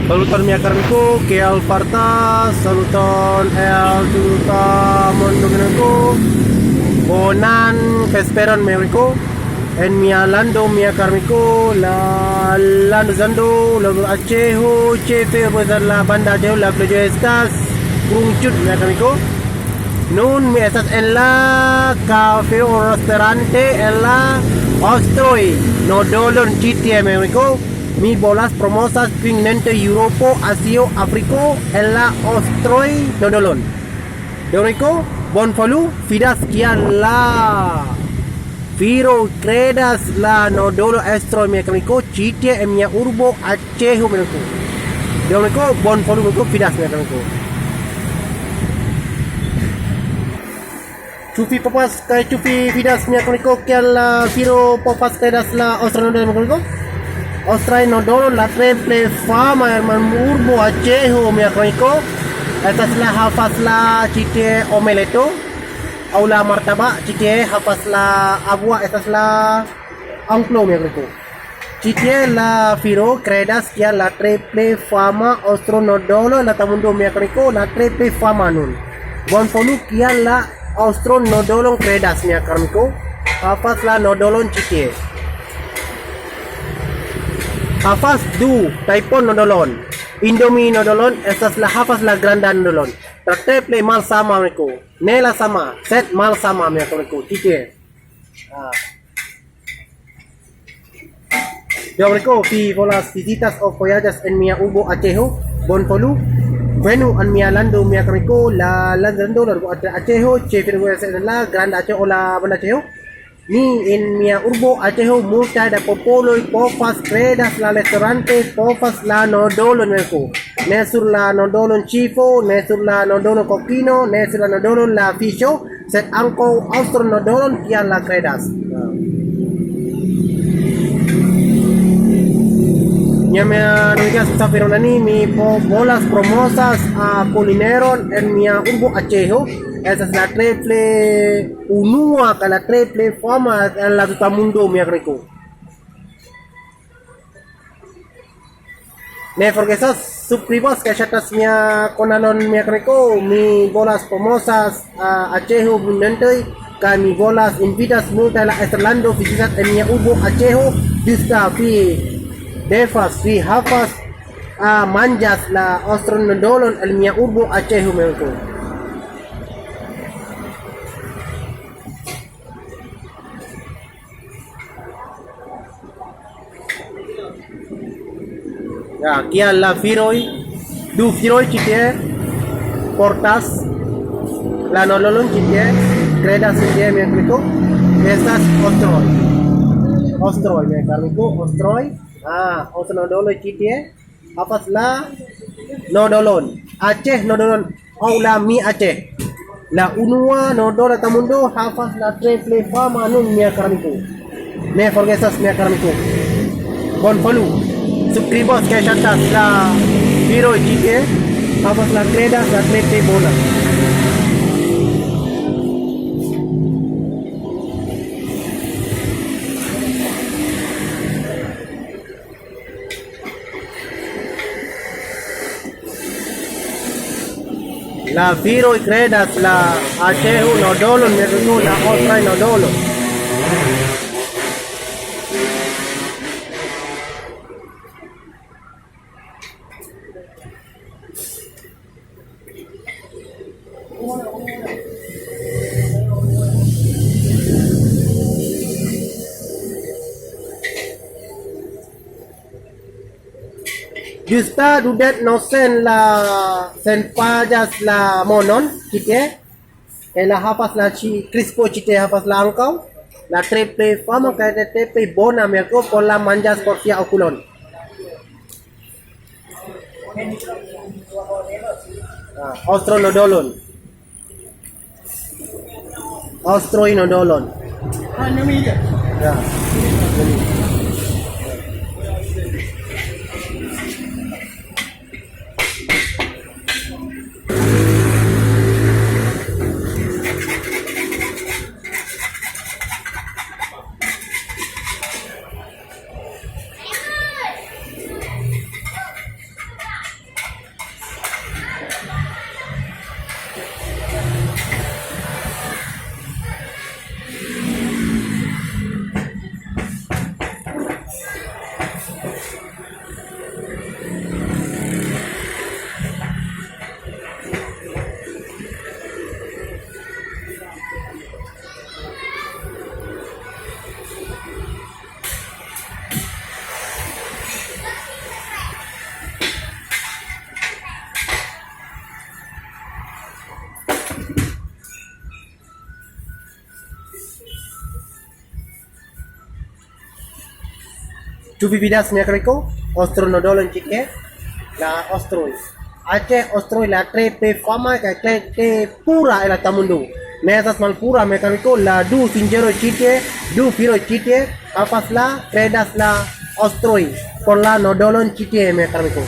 Saluton mia karmiku, ke Alfarta, saluton el tuta mondognaku, bonan vesperon meriku, en mia lando mia karmiku, la lando zando, la Acehu, chefe besar la banda jauh la kerja estas, kurungcut mia karmiku. Nun mi estas en la cafe o restaurante en la Ostroi, no dolor chitie meriku. Mi bolas promosas pingnente Europo, Asio, Afriko, en la Ostroi Nodolon. Deurico, bon folu, fidas kian la Firo credas la Nodolo Estroi mecanico, chitie en mia urbo Acehu mecanico. Deurico, bon folu mecanico, fidas mecanico. Chupi papas, kai chupi fidas mecanico, kian la Firo papas credas la Ostroi Nodolo mecanico. Austrai Nodolo la triple fama herman urbo Acehu mecanico. Estas la hafas la chitie omeleto. Aula martabak chitie hafas la abua estas la anglo mecanico. Chitie la Firo credas kia la triple fama Austro Nodolo la tamundo mecanico la triple fama nun. Bon folu kia la Austro Nodolo credas mecanico. Hafas la Nodolon chitie. Hafas du Taipon Nodolon. Indomie Nodolon estas la hafas la granda Nodolon. Triple mal sama mereka. Nela sama, set mal sama mereka. Chitie. Yo mereka pi volas visitas o voyages en mia urbo Acehu. Bon folu. Venu an mia lando mia mereka la lando urbo Acehu, chefe la granda Acehu o la banda Acehu. Ni en mia urbo Acehu multa da popolo povas credas la restaurante povas la Nodolo mereko. Ne sur la Nodolo chifo, ne sur la Nodolo kokino, ne sur la Nodolo la fisho, sed ankaŭ Austro Nodolo kiam la credas. Mia nunca saperonani mi bolas promosas a culineron en mia urbo Acehu. Esas la triple unua ka la triple fama en la tuta mundo mia rico. Ne forgesas suscribos que chatas mia konalon mia rico mi bolas promosas a Acehu bunentoi kan mi bolas invitas multa la Esterlando visitas en mia urbo Acehu justa fi defas fi hafas a manjas la Austro Nodolo en mia urbo Acehu mereko. Ya, kia la firoi, du firoi chitie, portas, la nololon chitie, credas chitie mecanico, estas ostroi. Ostroi mecanico, ostroi, Austro Nodolo chitie, apas la Nodolon, Aceh Nodolon, au la mi Aceh. La unua Nodolo tamundo, hafas la triple fama nun mecanico. Ne forgesas mecanico. Bon folu. Suscribos que chatas la Firo chitie, hafas la credas la triple bola. La Firo credas la Acehu Nodolo mereko la Austrai Nodolo. Justa dudet no sen la sen pajas la monon chitie. La hafas la crispo chitie hafas la angkau. La triple fama ka triple bona mereko por la manjas por sia okulon. Austro Nodolon. Austroi Nodolon. Ya. tu vividas mi rico, ostro no dolon chique, la ostroi. Aceh ostroi la tre pe fama que tre pura el tamundo. Mesas mal pura me rico, la du sincero chique, du firo chique, apas la, credas la ostroi. Por la no dolon chique me rico.